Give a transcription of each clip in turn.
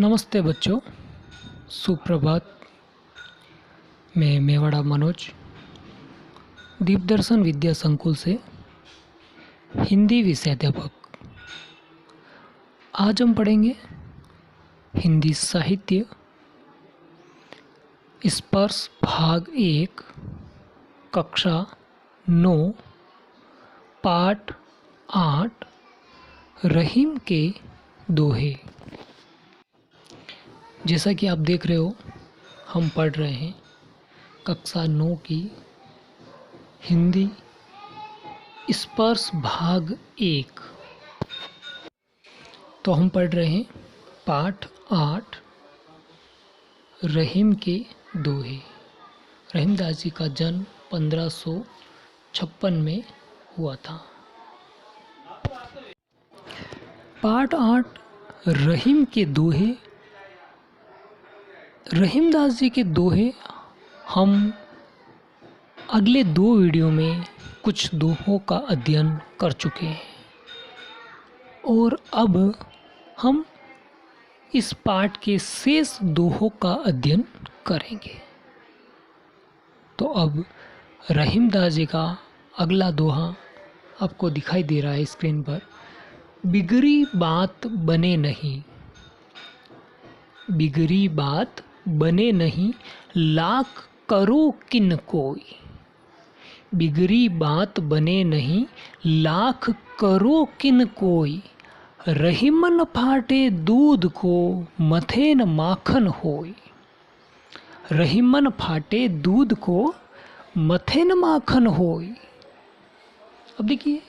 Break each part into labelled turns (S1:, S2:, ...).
S1: नमस्ते बच्चों, सुप्रभात। मैं मेवाड़ा मनोज दीपदर्शन विद्या संकुल से हिंदी विषयाध्यापक। आज हम पढ़ेंगे हिंदी साहित्य स्पर्श भाग 1 कक्षा 9 पाठ 8 रहीम के दोहे। जैसा कि आप देख रहे हो, हम पढ़ रहे हैं कक्षा 9 की हिंदी स्पर्श भाग 1। तो हम पढ़ रहे हैं पाठ 8 रहीम के दोहे। रहीमदास जी का जन्म 1556 में हुआ था। पाठ 8 रहीम के दोहे। रहीमदास जी के दोहे हम अगले 2 वीडियो में कुछ दोहों का अध्ययन कर चुके हैं और अब हम इस पाठ के शेष दोहों का अध्ययन करेंगे। तो अब रहीमदास जी का अगला दोहा आपको दिखाई दे रहा है स्क्रीन पर। बिगड़ी बात बने नहीं, बिगड़ी बात बने नहीं, लाख करो किन कोई। बिगड़ी बात बने नहीं, लाख करो किन कोई। रहीमन फाटे दूध को, मथे न माखन होय। रहीमन फाटे दूध को, मथे न माखन होय। अब देखिए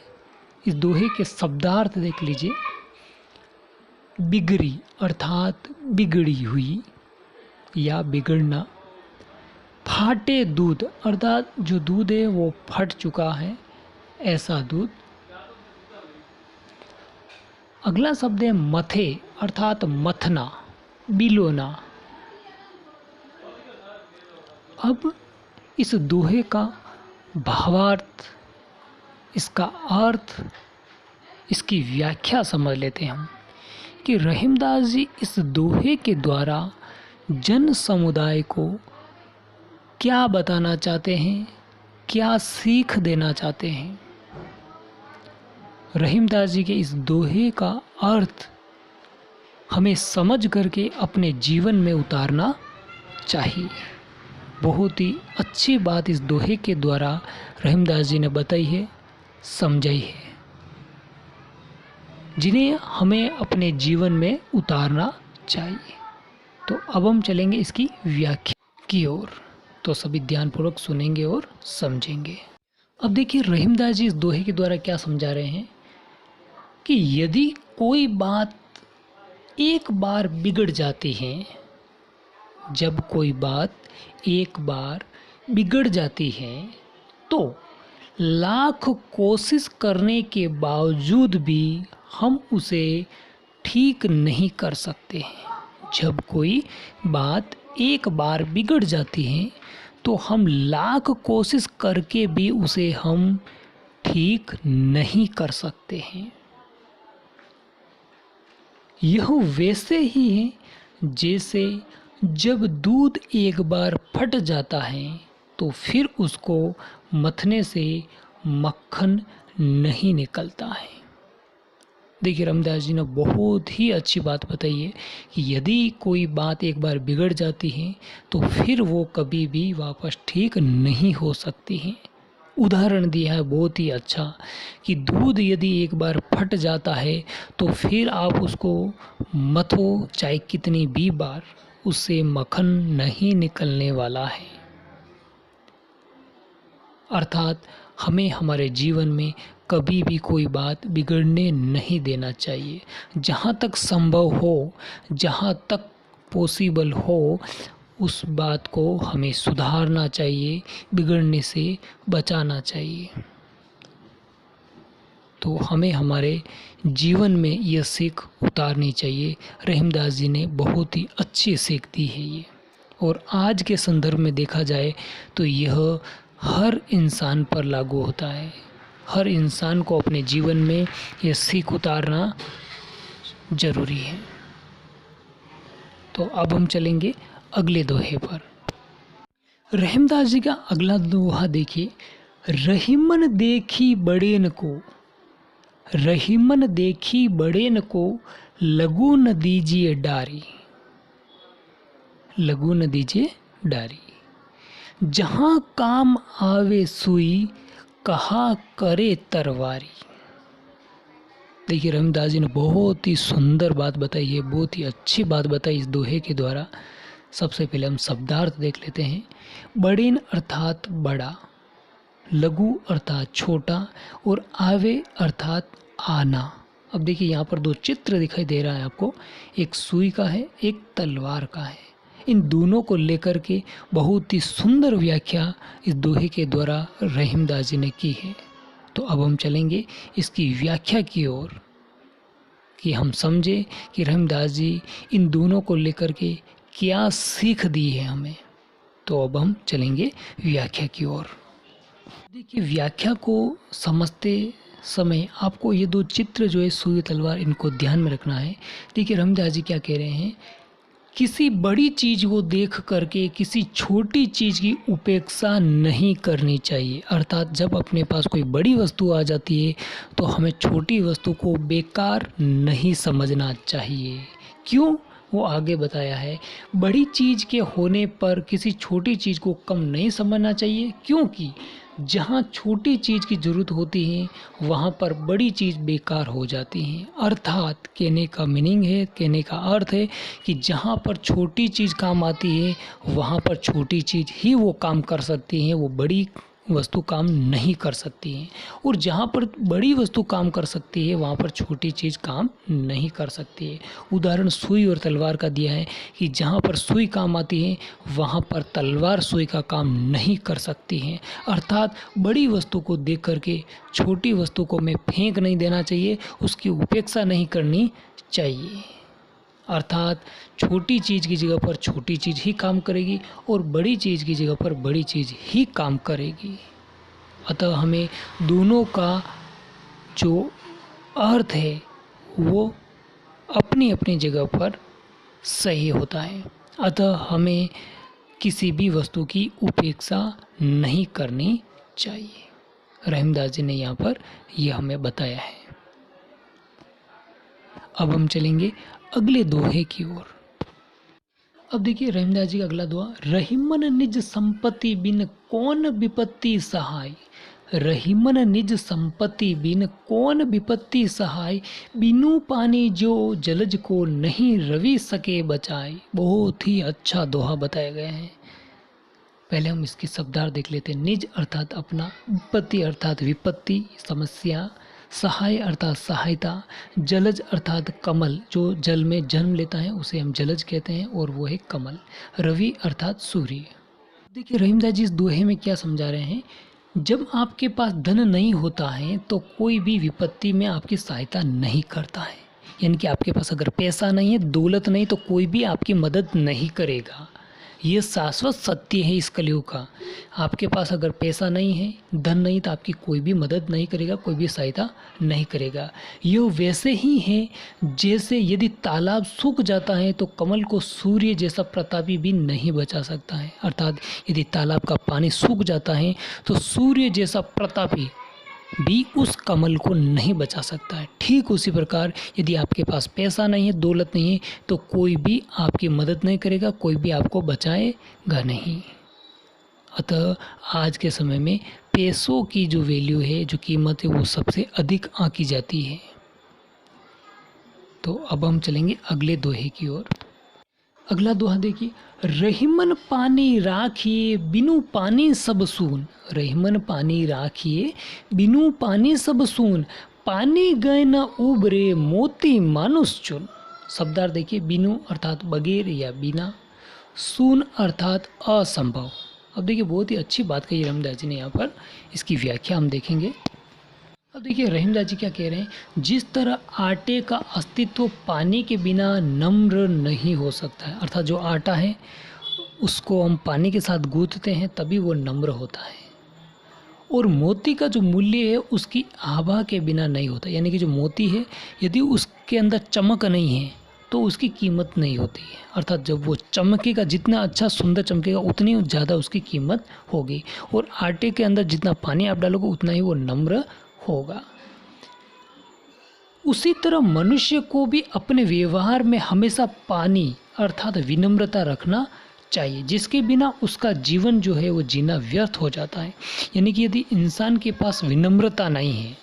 S1: इस दोहे के शब्दार्थ देख लीजिए। बिगड़ी अर्थात बिगड़ी हुई या बिगड़ना। फाटे दूध अर्थात जो दूध है वो फट चुका है, ऐसा दूध। अगला शब्द है मथे अर्थात मथना, बिलोना। अब इस दोहे का भावार्थ, इसका अर्थ, इसकी व्याख्या समझ लेते हैं हम कि रहीमदास जी इस दोहे के द्वारा जन समुदाय को क्या बताना चाहते हैं, क्या सीख देना चाहते हैं। रहीमदास जी के इस दोहे का अर्थ हमें समझ करके अपने जीवन में उतारना चाहिए। बहुत ही अच्छी बात इस दोहे के द्वारा रहीमदास जी ने बताई है, समझाई है, जिन्हें हमें अपने जीवन में उतारना चाहिए। तो अब हम चलेंगे इसकी व्याख्या की ओर। तो सभी ध्यानपूर्वक सुनेंगे और समझेंगे। अब देखिए रहीमदास जी इस दोहे के द्वारा क्या समझा रहे हैं कि यदि कोई बात एक बार बिगड़ जाती है, जब कोई बात एक बार बिगड़ जाती है तो लाख कोशिश करने के बावजूद भी हम उसे ठीक नहीं कर सकते हैं। जब कोई बात एक बार बिगड़ जाती है तो हम लाख कोशिश करके भी उसे हम ठीक नहीं कर सकते हैं। यह वैसे ही है जैसे जब दूध एक बार फट जाता है तो फिर उसको मथने से मक्खन नहीं निकलता है। देखिए रहीमदास जी ने बहुत ही अच्छी बात बताई है कि यदि कोई बात एक बार बिगड़ जाती है तो फिर वो कभी भी वापस ठीक नहीं हो सकती है। उदाहरण दिया है बहुत ही अच्छा कि दूध यदि एक बार फट जाता है तो फिर आप उसको मथो चाहे कितनी भी बार, उससे मक्खन नहीं निकलने वाला है। अर्थात हमें हमारे जीवन में कभी भी कोई बात बिगड़ने नहीं देना चाहिए। जहाँ तक संभव हो, जहाँ तक पॉसिबल हो, उस बात को हमें सुधारना चाहिए, बिगड़ने से बचाना चाहिए। तो हमें हमारे जीवन में यह सीख उतारनी चाहिए। रहीमदास जी ने बहुत ही अच्छी सीख दी है ये। और आज के संदर्भ में देखा जाए तो यह हर इंसान पर लागू होता है। हर इंसान को अपने जीवन में यह सीख उतारना ज़रूरी है। तो अब हम चलेंगे अगले दोहे पर। रहमदास जी का अगला दोहा देखिए, रहीमन देखी बड़ेन को, रहीमन देखी बड़ेन को, लगू न दीजिए डारी, लगू न दीजिए डारी। जहाँ काम आवे सुई, कहा करे तरवारी। देखिए रहमदास जी ने बहुत ही सुंदर बात बताई है, बहुत ही अच्छी बात बताई इस दोहे के द्वारा। सबसे पहले हम शब्दार्थ देख लेते हैं। बड़ेन अर्थात बड़ा, लघु अर्थात छोटा, और आवे अर्थात आना। अब देखिए यहाँ पर दो चित्र दिखाई दे रहा है आपको, एक सुई का है, एक तलवार का है। इन दोनों को लेकर के बहुत ही सुंदर व्याख्या इस दोहे के द्वारा रहीमदास जी ने की है। तो अब हम चलेंगे इसकी व्याख्या की ओर कि हम समझे कि रहीमदास जी इन दोनों को लेकर के क्या सीख दी है हमें। तो अब हम चलेंगे व्याख्या की ओर। देखिए व्याख्या को समझते समय आपको ये दो चित्र जो है सुई तलवार, इनको ध्यान में रखना है। देखिए रहीमदास जी क्या कह रहे हैं, किसी बड़ी चीज़ को देख करके किसी छोटी चीज़ की उपेक्षा नहीं करनी चाहिए। अर्थात जब अपने पास कोई बड़ी वस्तु आ जाती है तो हमें छोटी वस्तु को बेकार नहीं समझना चाहिए। क्यों, वो आगे बताया है। बड़ी चीज़ के होने पर किसी छोटी चीज़ को कम नहीं समझना चाहिए, क्योंकि जहाँ छोटी चीज़ की ज़रूरत होती है वहाँ पर बड़ी चीज़ बेकार हो जाती हैं। अर्थात कहने का मीनिंग है, कहने का अर्थ है कि जहाँ पर छोटी चीज़ काम आती है वहाँ पर छोटी चीज़ ही वो काम कर सकती हैं, वो बड़ी वस्तु काम नहीं कर सकती हैं। और जहाँ पर बड़ी वस्तु काम कर सकती है वहाँ पर छोटी चीज़ काम नहीं कर सकती है। उदाहरण सुई और तलवार का दिया है कि जहाँ पर सुई काम आती है वहाँ पर तलवार सुई का काम नहीं कर सकती है। अर्थात बड़ी वस्तु को देख करके छोटी वस्तु को में फेंक नहीं देना चाहिए, उसकी उपेक्षा नहीं करनी चाहिए। अर्थात छोटी चीज़ की जगह पर छोटी चीज़ ही काम करेगी और बड़ी चीज़ की जगह पर बड़ी चीज़ ही काम करेगी। अतः हमें दोनों का जो अर्थ है वो अपनी अपनी जगह पर सही होता है। अतः हमें किसी भी वस्तु की उपेक्षा नहीं करनी चाहिए। रहीमदास जी ने यहाँ पर यह हमें बताया है। अब हम चलेंगे अगले दोहे की ओर। अब देखिए रहीमदास जी का अगला दोहा, रहीमन निज संपत्ति बिन कौन विपत्ति सहाय, रहीमन निज संपत्ति बिन कौन विपत्ति सहाय, बिनु पानी जो जलज को नहीं रवि सके बचाए। बहुत ही अच्छा दोहा बताया गया है। पहले हम इसके शब्दार्थ देख लेते हैं। निज अर्थात अपना, विपत्ति अर्थात विपत्ति, समस्या, सहाय अर्थात सहायता, जलज अर्थात कमल, जो जल में जन्म लेता है उसे हम जलज कहते हैं और वो है कमल, रवि अर्थात सूर्य। देखिए रहीमदास जी इस दोहे में क्या समझा रहे हैं, जब आपके पास धन नहीं होता है तो कोई भी विपत्ति में आपकी सहायता नहीं करता है। यानी कि आपके पास अगर पैसा नहीं है, दौलत नहीं, तो कोई भी आपकी मदद नहीं करेगा। ये शाश्वत सत्य है इस कलयुग का। आपके पास अगर पैसा नहीं है, धन नहीं, तो आपकी कोई भी मदद नहीं करेगा, कोई भी सहायता नहीं करेगा। ये वैसे ही है जैसे यदि तालाब सूख जाता है तो कमल को सूर्य जैसा प्रतापी भी नहीं बचा सकता है। अर्थात यदि तालाब का पानी सूख जाता है तो सूर्य जैसा प्रतापी भी उस कमल को नहीं बचा सकता है। ठीक उसी प्रकार यदि आपके पास पैसा नहीं है, दौलत नहीं है, तो कोई भी आपकी मदद नहीं करेगा, कोई भी आपको बचाएगा नहीं। अतः आज के समय में पैसों की जो वैल्यू है, जो कीमत है, वो सबसे अधिक आंकी जाती है। तो अब हम चलेंगे अगले दोहे की ओर। अगला दोहा देखिए, रहीमन पानी राखिए बिनु पानी सब सून, रहीमन पानी राखिए बिनु पानी सब सून, पानी गए न उबरे मोती मानुष चुन। शब्दार्थ देखिए, बिनु अर्थात बगैर या बिना, सून अर्थात असंभव। अब देखिए बहुत ही अच्छी बात कही रहीमदास जी ने यहाँ पर, इसकी व्याख्या हम देखेंगे। अब देखिए रहीमदास जी क्या कह रहे हैं, जिस तरह आटे का अस्तित्व पानी के बिना नम्र नहीं हो सकता है। अर्थात जो आटा है उसको हम पानी के साथ गूंथते हैं तभी वो नम्र होता है। और मोती का जो मूल्य है उसकी आभा के बिना नहीं होता। यानी कि जो मोती है यदि उसके अंदर चमक नहीं है तो उसकी कीमत नहीं होती है। अर्थात जब वो चमकेगा, जितना अच्छा सुंदर चमकेगा उतनी ज़्यादा उसकी कीमत होगी। और आटे के अंदर जितना पानी आप डालोगे उतना ही वो नम्र होगा। उसी तरह मनुष्य को भी अपने व्यवहार में हमेशा पानी अर्थात विनम्रता रखना चाहिए, जिसके बिना उसका जीवन जो है वो जीना व्यर्थ हो जाता है। यानी कि यदि इंसान के पास विनम्रता नहीं है,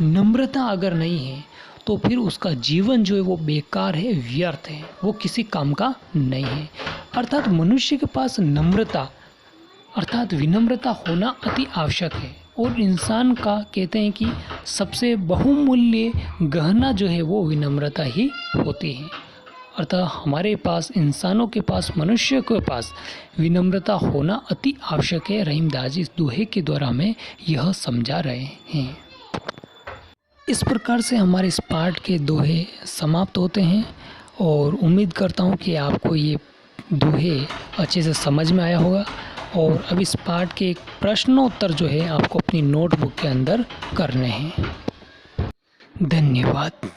S1: नम्रता अगर नहीं है, तो फिर उसका जीवन जो है वो बेकार है, व्यर्थ है, वो किसी काम का नहीं है। अर्थात मनुष्य के पास नम्रता अर्थात विनम्रता होना अति आवश्यक है। और इंसान का कहते हैं कि सबसे बहुमूल्य गहना जो है वो विनम्रता ही होती है। अर्थात हमारे पास, इंसानों के पास, मनुष्य के पास विनम्रता होना अति आवश्यक है। रहीमदास जी इस दोहे के द्वारा हमें यह समझा रहे हैं। इस प्रकार से हमारे इस पाठ के दोहे समाप्त होते हैं और उम्मीद करता हूँ कि आपको ये दोहे अच्छे से समझ में आया होगा। और अब इस पाठ के एक प्रश्नोत्तर जो है आपको अपनी नोटबुक के अंदर करने हैं। धन्यवाद।